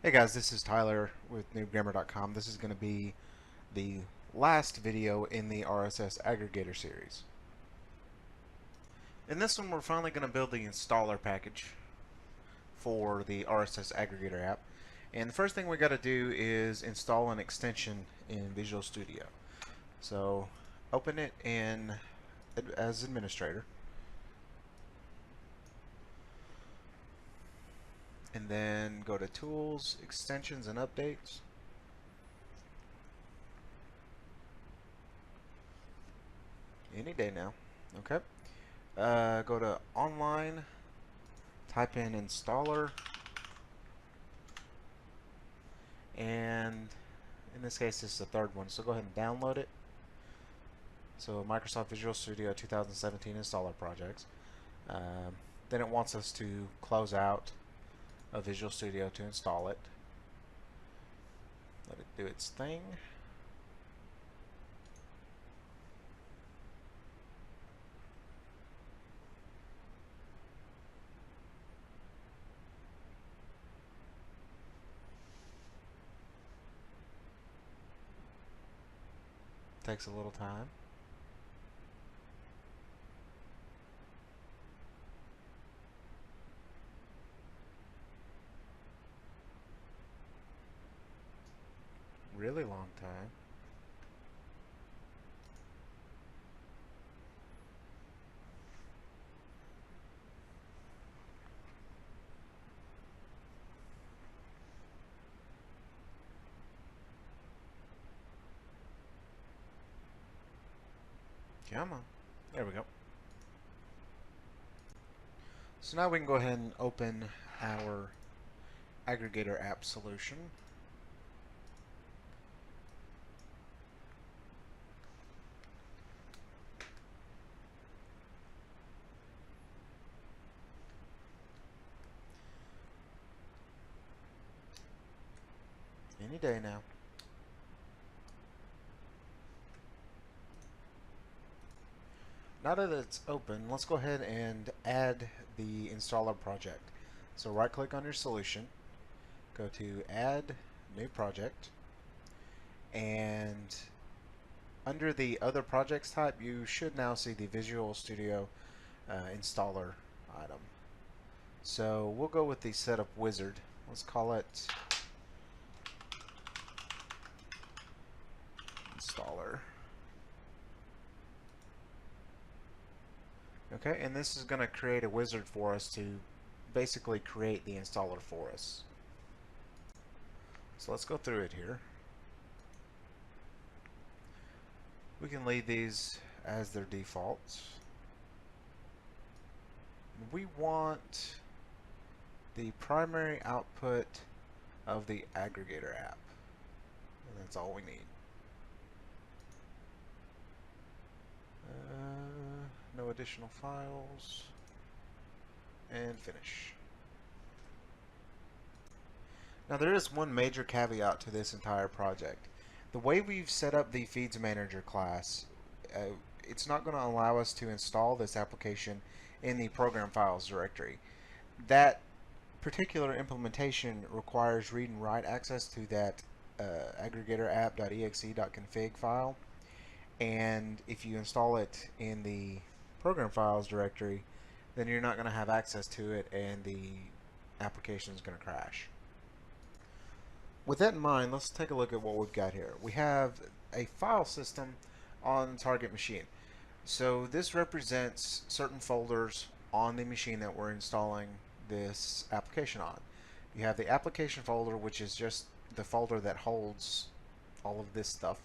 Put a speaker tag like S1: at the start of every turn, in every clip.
S1: Hey guys, this is Tyler with noobgrammar.com. This is going to be the last video in the RSS Aggregator series. In this one, we're finally going to build the installer package for the RSS Aggregator app. And the first thing we got to do is install an extension in Visual Studio. So open it as administrator. And then go to Tools, Extensions, and Updates. Any day now. Okay. Go to Online, type in Installer, and in this case it's the third one, so go ahead and download it. So Microsoft Visual Studio 2017 Installer Projects. Then it wants us to close out of Visual Studio to install it. Let it do its thing. Takes a little time. Really long time. Come on. There we go. So now we can go ahead and open our Aggregator app solution. Any day now. Now that it's open, let's go ahead and add the installer project. So right click on your solution, go to Add New Project, and under the Other Projects type you should now see the Visual Studio installer item. So we'll go with the Setup Wizard. Let's call it Installer. Okay, and this is going to create a wizard for us to basically create the installer for us. So let's go through it here. We can leave these as their defaults. We want the primary output of the Aggregator app, and that's all we need. No additional files, and finish. Now there is one major caveat to this entire project. The way we've set up the Feeds Manager class, it's not going to allow us to install this application in the program files directory. That particular implementation requires read and write access to that aggregator app.exe.config file, and if you install it in the program files directory, then you're not going to have access to it and the application is going to crash. With that in mind, let's take a look at what we've got here. We have a file system on the target machine. So this represents certain folders on the machine that we're installing this application on. You have the application folder, which is just the folder that holds all of this stuff.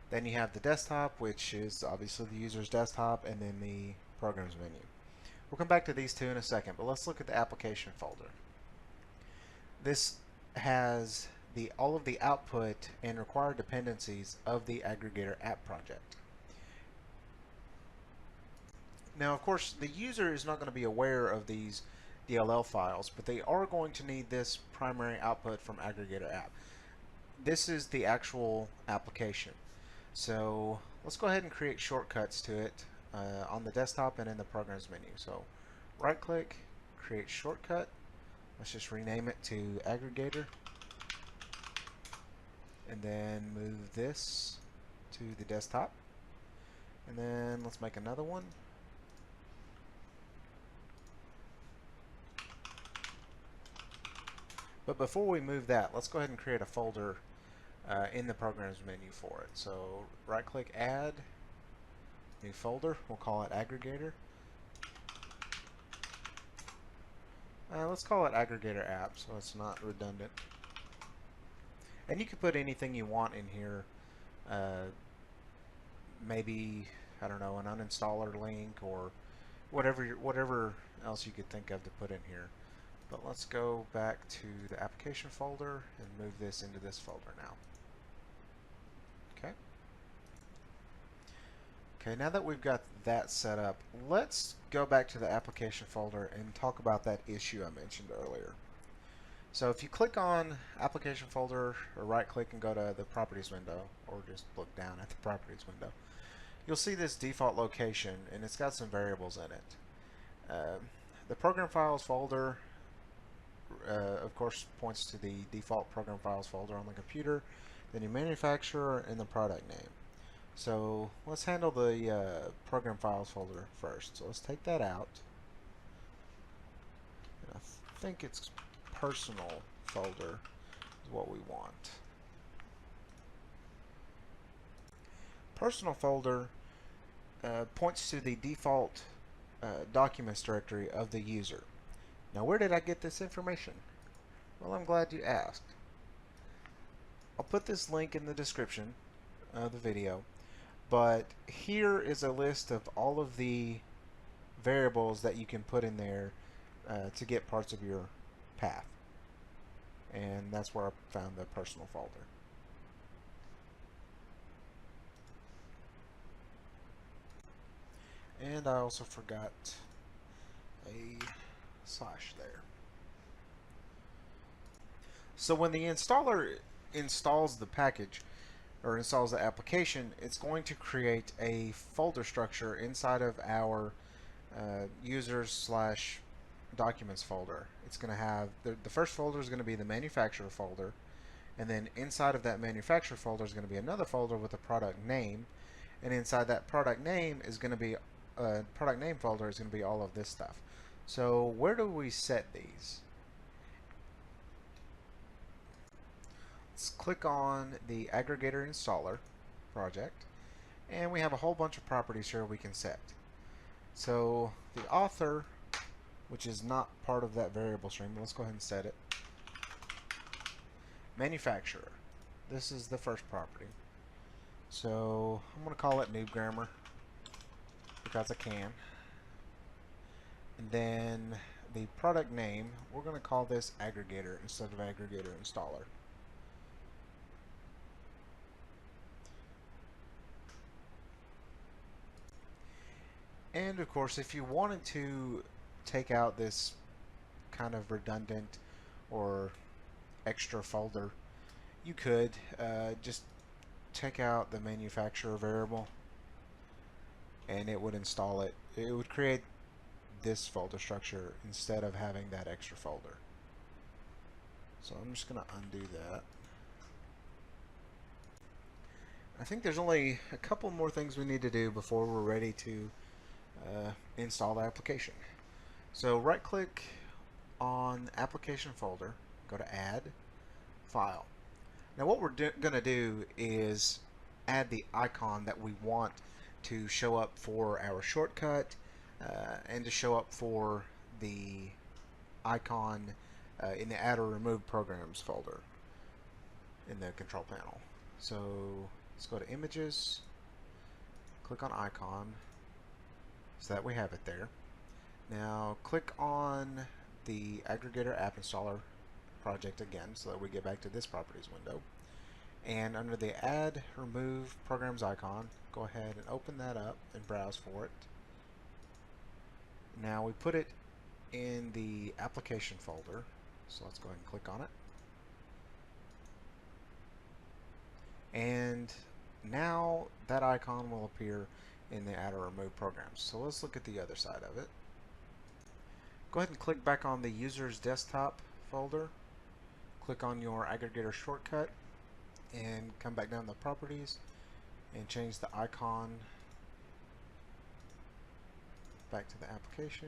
S1: Then you have the desktop, which is obviously the user's desktop, and then the programs menu. We'll come back to these two in a second, but let's look at the application folder. This has all of the output and required dependencies of the Aggregator app project. Now, of course, the user is not going to be aware of these DLL files, but they are going to need this primary output from Aggregator app. This is the actual application. So let's go ahead and create shortcuts to it on the desktop and in the programs menu. So right click, create shortcut. Let's just rename it to Aggregator. and then move this to the desktop, and then let's make another one. But before we move that, let's go ahead and create a folder in the Programs menu for it. So right click, add, new folder, we'll call it Aggregator. Let's call it Aggregator App so it's not redundant. And you can put anything you want in here. Maybe, I don't know, an uninstaller link or whatever else you could think of to put in here. But let's go back to the application folder and move this into this folder now. Okay. Okay, now that we've got that set up, let's go back to the application folder and talk about that issue I mentioned earlier. So if you click on application folder or right click and go to the properties window, or just look down at the properties window, you'll see this default location and it's got some variables in it. The program files folder of course points to the default program files folder on the computer, then your manufacturer and the product name. So let's handle the program files folder first. So let's take that out. And I think it's personal folder is what we want. Personal folder points to the default documents directory of the user. Now, where did I get this information? Well, I'm glad you asked. I'll put this link in the description of the video, but here is a list of all of the variables that you can put in there to get parts of your path. And that's where I found the personal folder. And I also forgot a slash there. So when the installer installs the package or installs the application, it's going to create a folder structure inside of our users/documents folder. It's going to have the first folder is going to be the manufacturer folder, and then inside of that manufacturer folder is going to be another folder with a product name, and inside that product name is going to be product name folder is going to be all of this stuff. So where do we set these? Let's click on the Aggregator installer project, and we have a whole bunch of properties here we can set. So the author, which is not part of that variable stream, let's go ahead and set it. Manufacturer, this is the first property. So I'm going to call it Noob Grammar because I can. And then the product name, we're going to call this Aggregator instead of Aggregator Installer. And of course, if you wanted to take out this kind of redundant or extra folder, you could just take out the manufacturer variable and it would install it. It would create this folder structure instead of having that extra folder. So I'm just going to undo that. I think there's only a couple more things we need to do before we're ready to install the application. So right click on application folder, go to add, file. Now what we're going to do is add the icon that we want to show up for our shortcut and to show up for the icon in the add or remove programs folder in the control panel. So let's go to images, click on icon so that we have it there. Now click on the Aggregator app installer project again so that we get back to this properties window, and under the add remove programs icon, go ahead and open that up and browse for it. Now we put it in the application folder, so let's go ahead and click on it. And now that icon will appear in the add or remove programs. So let's look at the other side of it. Go ahead and click back on the users desktop folder. Click on your Aggregator Shortcut. and come back down to properties and change the icon back to the application.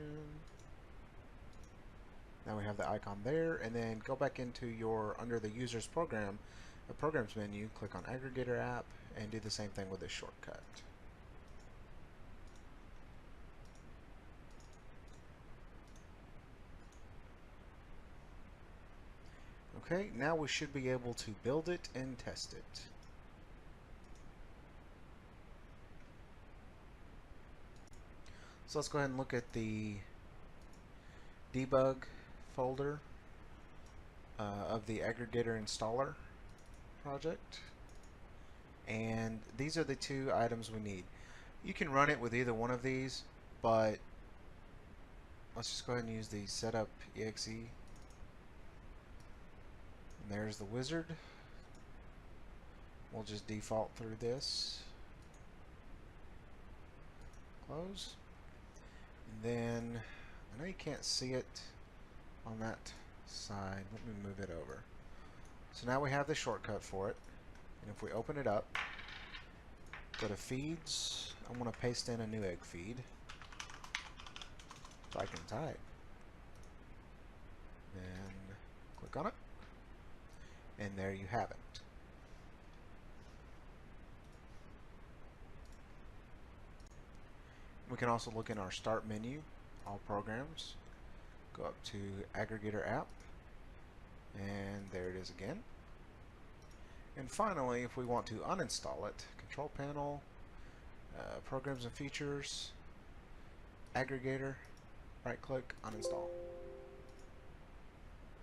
S1: Now we have the icon there, and then go back into your, under the users program, the programs menu, click on Aggregator app, and do the same thing with this shortcut. Okay, now we should be able to build it and test it. So let's go ahead and look at the debug folder of the Aggregator installer project. And these are the two items we need. You can run it with either one of these, but let's just go ahead and use the setup exe. And there's the wizard. We'll just default through this. Close. And then, I know you can't see it on that side. Let me move it over. So now we have the shortcut for it. And if we open it up, go to feeds, I want to paste in a new egg feed so I can type. Then click on it, and there you have it. We can also look in our start menu, all programs, go up to Aggregator app, and there it is again. And finally, if we want to uninstall it, control panel, programs and features, Aggregator, right click, uninstall.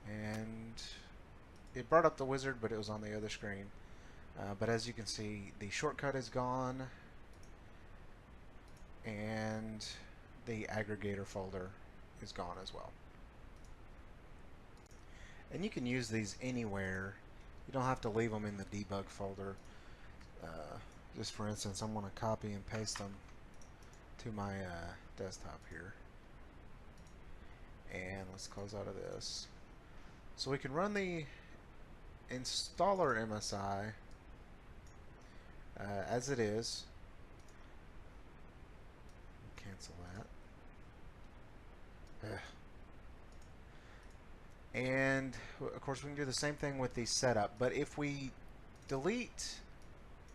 S1: And it brought up the wizard, but it was on the other screen. But as you can see, the shortcut is gone, and the Aggregator folder is gone as well. And you can use these anywhere. You don't have to leave them in the debug folder. Just for instance, I'm going to copy and paste them to my desktop here. And let's close out of this. So we can run the installer MSI as it is. Cancel that. And of course we can do the same thing with the setup, but if we delete,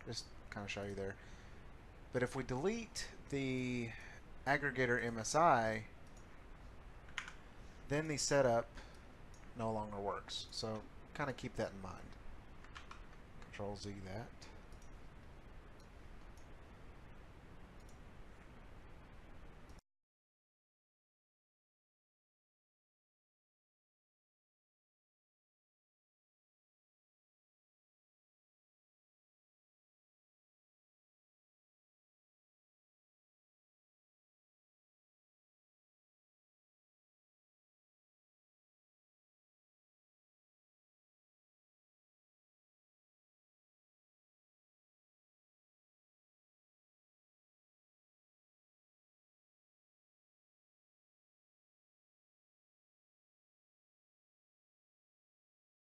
S1: just kind of show you there, but if we delete the Aggregator MSI, then the setup no longer works. So kind of keep that in mind. Control Z that.